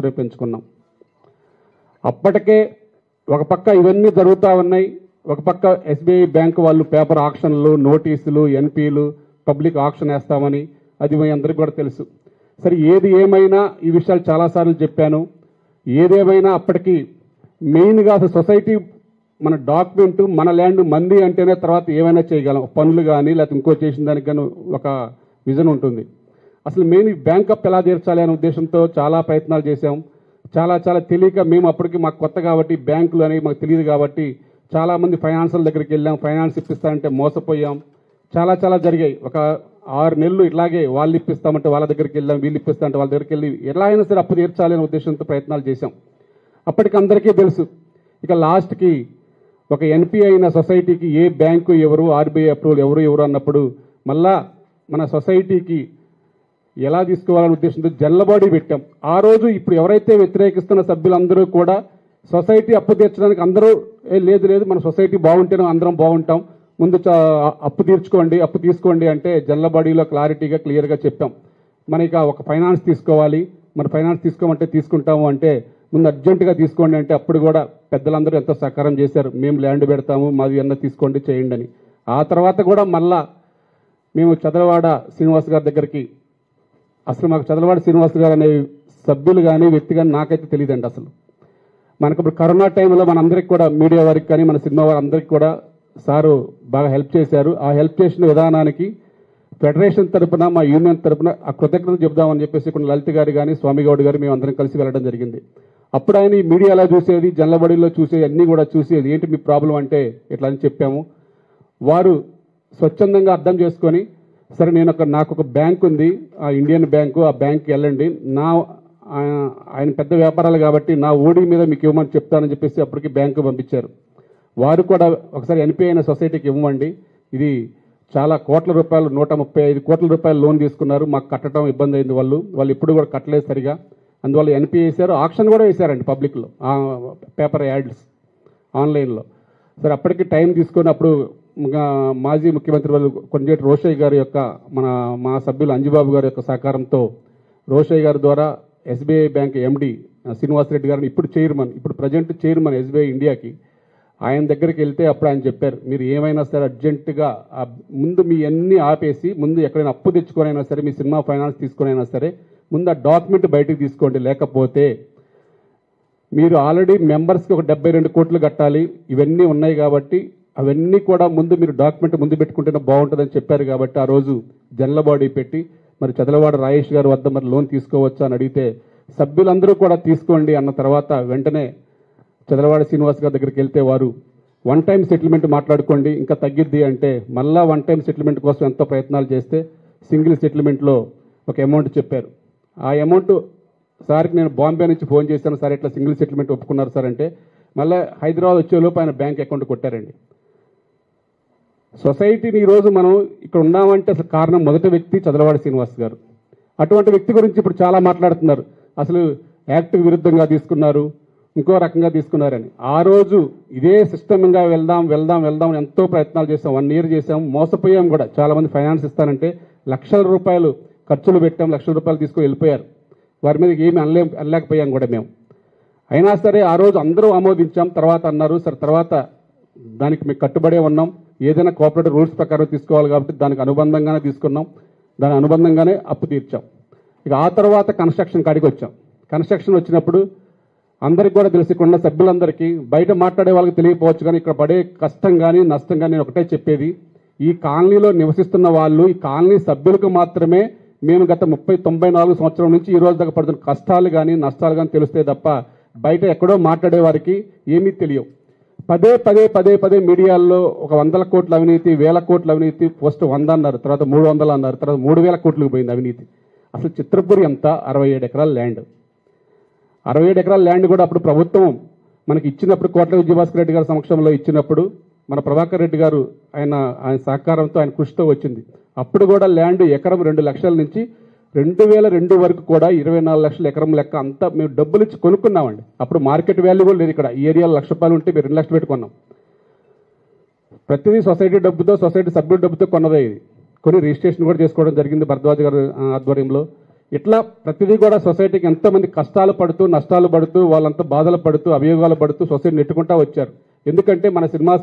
మాత్రమే పెంచుకున్నాం. అప్పటికే ఒక పక్క ఇవన్నీ జరుగుతూ ఉన్నాయి, ఒక పక్క ఎస్బీఐ బ్యాంక్ వాళ్ళు పేపర్ ఆక్షన్లు, నోటీసులు, ఎన్పీలు, పబ్లిక్ ఆక్షన్ వేస్తామని, అది మీ అందరికీ కూడా తెలుసు. సరే, ఏది ఏమైనా ఈ విషయాలు చాలాసార్లు చెప్పాను. ఏదేమైనా అప్పటికి మెయిన్గా అసలు సొసైటీ మన డాక్యుమెంట్, మన ల్యాండ్ మంది అంటేనే తర్వాత ఏమైనా చేయగలం, పనులు కానీ లేకపోతే ఇంకో చేసిన దానికి కానీ ఒక విజన్ ఉంటుంది. అసలు మెయిన్ బ్యాంకప్ ఎలా తీర్చాలి అనే ఉద్దేశంతో చాలా ప్రయత్నాలు చేశాం. చాలా తెలియక మేము అప్పటికి మాకు కొత్త కాబట్టి బ్యాంకులు అనేవి మాకు తెలియదు కాబట్టి చాలామంది ఫైనాన్షియల్ దగ్గరికి వెళ్ళాం, ఫైనాన్స్ ఇప్పిస్తారంటే మోసపోయాం. చాలా జరిగాయి. ఒక 6 నెలలు ఇట్లాగే వాళ్ళు ఇప్పిస్తామంటే వాళ్ళ దగ్గరికి వెళ్ళాం, వీళ్ళు ఇప్పిస్తామంటే వాళ్ళ దగ్గరికి వెళ్ళి ఎలా అయినా సరే అప్పు తీర్చాలి అనే ఉద్దేశంతో ప్రయత్నాలు చేశాం. అప్పటికి అందరికీ తెలుసు. ఇక లాస్ట్కి ఒక ఎన్పీ అయిన సొసైటీకి ఏ బ్యాంకు ఎవరు, ఆర్బీఐ అప్రూవల్ ఎవరు అన్నప్పుడు మళ్ళా మన సొసైటీకి ఎలా తీసుకోవాలనే ఉద్దేశంతో జనరల్ బాడీ పెట్టాం. ఆ రోజు ఇప్పుడు ఎవరైతే వ్యతిరేకిస్తున్న సభ్యులందరూ కూడా సొసైటీ అప్పు తీర్చడానికి అందరూ లేదు మన సొసైటీ బాగుంటేనే అందరం బాగుంటాం, ముందు అప్పు తీసుకోండి అంటే జనరల్ బాడీలో క్లారిటీగా క్లియర్గా చెప్పాం. మనకి ఒక ఫైనాన్స్ తీసుకోవాలి, మన ఫైనాన్స్ తీసుకోమంటే తీసుకుంటాము అంటే ముందు అర్జెంటుగా తీసుకోండి అంటే అప్పుడు కూడా పెద్దలందరూ ఎంతో సహకారం చేశారు. మేము ల్యాండ్ పెడతాము, మాది అన్న తీసుకోండి చేయండి అని. ఆ తర్వాత కూడా మళ్ళా మేము చదలవాడ శ్రీనివాస్ గారి దగ్గరికి, అసలు మాకు చదలవాడ శ్రీనివాస్ గారు అనే సభ్యులు కానీ వ్యక్తి కానీ నాకైతే తెలియదండి. అసలు మనకు ఇప్పుడు కరోనా టైంలో మనందరికి కూడా మీడియా వారికి కానీ మన సినిమా వారి అందరికీ కూడా సారు బాగా హెల్ప్ చేశారు. ఆ హెల్ప్ చేసిన విధానానికి ఫెడరేషన్ తరఫున, మా యూనియన్ తరఫున ఆ కృతజ్ఞతలు చెబుదామని చెప్పేసి ఇక్కడ లలిత్ గారు కానీ స్వామిగౌడ్ గారు మేము అందరం కలిసి వెళ్ళడం జరిగింది. అప్పుడు ఆయన ఈ మీడియాలో చూసేది, జనలబడిలో చూసేది, అన్నీ కూడా చూసేది. ఏంటి మీ ప్రాబ్లం అంటే ఇట్లా అని చెప్పాము. వారు స్వచ్ఛందంగా అర్థం చేసుకొని, సరే నాకు ఒక బ్యాంక్ ఉంది, ఆ ఇండియన్ బ్యాంకు, ఆ బ్యాంక్కి వెళ్ళండి, ఆయన పెద్ద వ్యాపారాలు కాబట్టి నా ఓడి మీద మీకు ఇవ్వమని చెప్తానని చెప్పేసి అప్పటికి బ్యాంకు పంపించారు. వారు కూడా ఒకసారి ఎన్పీ అయిన సొసైటీకి ఇవ్వండి, ఇది చాలా కోట్ల రూపాయలు, 135 కోట్ల రూపాయలు లోన్ తీసుకున్నారు, మాకు కట్టడం ఇబ్బంది అయింది, వాళ్ళు ఇప్పుడు కూడా కట్టలేదు సరిగా, అందువల్ల ఎన్పీ వేశారు. ఆక్షన్ కూడా వేశారండి పబ్లిక్లో, పేపర్ యాడ్స్ ఆన్లైన్లో. సరే, అప్పటికి టైం తీసుకొని అప్పుడు మాజీ ముఖ్యమంత్రి వాళ్ళు కొంజేటి రోషయ్య గారి యొక్క మా సభ్యులు అంజుబాబు గారి యొక్క సహకారంతో రోషయ్య గారి ద్వారా ఎస్బీఐ బ్యాంక్ ఎండి శ్రీనివాసరెడ్డి గారిని ఇప్పుడు ప్రజెంట్ చైర్మన్ ఎస్బీఐ ఇండియాకి, ఆయన దగ్గరికి వెళ్తే అప్పుడు ఆయన చెప్పారు, మీరు ఏమైనా సరే అర్జెంటుగా ముందు మీ అన్ని ఆపేసి ముందు ఎక్కడైనా అప్పు తెచ్చుకొనైనా సరే, మీ సినిమా ఫైనాన్స్ తీసుకొనైనా సరే ముందు ఆ డాక్యుమెంట్ బయటకు తీసుకోండి, లేకపోతే మీరు ఆల్రెడీ మెంబర్స్కి ఒక 72 కోట్లు కట్టాలి, ఇవన్నీ ఉన్నాయి కాబట్టి అవన్నీ కూడా ముందు మీరు డాక్యుమెంట్ ముందు పెట్టుకుంటేనే బాగుంటుందని చెప్పారు. కాబట్టి ఆ రోజు జనరల్ బాడీ పెట్టి మరి చదలవాడ రాయేష్ గారి వద్ద మరి లోన్ తీసుకోవచ్చా అని అడిగితే సభ్యులందరూ కూడా తీసుకోండి అన్న తర్వాత వెంటనే చదలవాడ శ్రీనివాస్ గారి దగ్గరికి వెళ్తే వారు 1 టైం సెటిల్మెంట్ మాట్లాడుకోండి, ఇంకా తగ్గిద్ది అంటే మళ్ళా 1 టైం సెటిల్మెంట్ కోసం ఎంతో ప్రయత్నాలు చేస్తే సింగిల్ సెటిల్మెంట్లో ఒక అమౌంట్ చెప్పారు. ఆ అమౌంట్ సార్కి నేను బాంబే నుంచి ఫోన్ చేశాను, సార్ ఇట్లా సింగిల్ సెటిల్మెంట్ ఒప్పుకున్నారు సార్ అంటే మళ్ళీ హైదరాబాద్ వచ్చేలోపు ఆయన బ్యాంక్ అకౌంట్ కొట్టారండి. సొసైటీని ఈరోజు మనం ఇక్కడ ఉన్నామంటే అసలు కారణం మొదటి వ్యక్తి చదలవాడ శ్రీనివాస్ గారు. అటువంటి వ్యక్తి గురించి ఇప్పుడు చాలా మాట్లాడుతున్నారు, అసలు యాక్ట్కి విరుద్ధంగా తీసుకున్నారు, ఇంకో రకంగా తీసుకున్నారని. ఆ రోజు ఇదే సిస్టమ్గా వెళ్దాం ఎంతో ప్రయత్నాలు చేసాం, 1 ఇయర్ చేసాం, మోసపోయాం కూడా. చాలామంది ఫైనాన్స్ ఇస్తానంటే లక్షల రూపాయలు ఖర్చులు పెట్టాం, లక్షల రూపాయలు తీసుకొని వెళ్ళిపోయారు. వారి మీద ఏమి అనలేకపోయాం కూడా మేము. అయినా సరే ఆ రోజు అందరూ ఆమోదించాం. తర్వాత అన్నారు, సరే తర్వాత దానికి మేము కట్టుబడే ఉన్నాం, ఏదైనా కోఆపరేటివ్ రూల్స్ ప్రకారం తీసుకోవాలి కాబట్టి దానికి అనుబంధంగానే తీసుకున్నాం, దాని అనుబంధంగానే అప్పు తీర్చాం. ఇక ఆ తర్వాత కన్స్ట్రక్షన్ కాడికి వచ్చాం. కన్స్ట్రక్షన్ వచ్చినప్పుడు అందరికి కూడా తెలిసికుండా సభ్యులందరికీ, బయట మాట్లాడే వాళ్ళకి తెలియకపోవచ్చు కానీ ఇక్కడ పడే కష్టం కానీ నష్టం కానీ నేను ఒకటే చెప్పేది, ఈ కాలనీలో నివసిస్తున్న వాళ్ళు, ఈ కాలనీ సభ్యులకు మాత్రమే మేము గత 94 సంవత్సరం నుంచి ఈ రోజు దాకా పడుతున్న కష్టాలు కానీ నష్టాలు కానీ తెలుస్తాయి తప్ప బయట ఎక్కడో మాట్లాడే వారికి ఏమీ తెలియవు. పదే మీడియాల్లో ఒక 100 కోట్ల అవినీతి, 1000 కోట్ల అవినీతి, ఫస్ట్ 100 అన్నారు, తర్వాత 300 అన్నారు, తర్వాత 3000 కోట్లకు పోయింది అవినీతి. అసలు చిత్రపూరి ఎంత 67 ఎకరాల ల్యాండ్, 67 ఎకరాల ల్యాండ్ కూడా అప్పుడు ప్రభుత్వం మనకి ఇచ్చినప్పుడు, కోట్ల విజయభాస్కర్ రెడ్డి గారి సమక్షంలో ఇచ్చినప్పుడు మన ప్రభాకర్ రెడ్డి గారు ఆయన సహకారంతో ఆయన కృషితో వచ్చింది. అప్పుడు కూడా ల్యాండ్ ఎకరం 2 లక్షల నుంచి 2002 వరకు కూడా 24 లక్షల ఎకరం లెక్క అంతా మేము డబ్బులు ఇచ్చి కొనుక్కున్నామండి. అప్పుడు మార్కెట్ వాల్యూ కూడా లేదు. ఇక్కడ ఈ ఏరియాలో 1,00,000 రూపాయలు ఉంటే మేము 2 లక్షలు పెట్టుకున్నాం. ప్రతిదీ సొసైటీ డబ్బుతో, సొసైటీ సభ్యుల డబ్బుతో కొన్నదే ఇది. కొన్ని రిజిస్ట్రేషన్ కూడా చేసుకోవడం జరిగింది భరద్వాజ్ గారు ఆధ్వర్యంలో. ఇట్లా ప్రతిదీ కూడా సొసైటీకి ఎంతోమంది కష్టాలు పడుతూ నష్టాలు పడుతూ వాళ్ళంతా బాధలు పడుతూ అభియోగాలు పడుతూ సొసైటీ నెట్టుకుంటా వచ్చారు. ఎందుకంటే మన సినిమా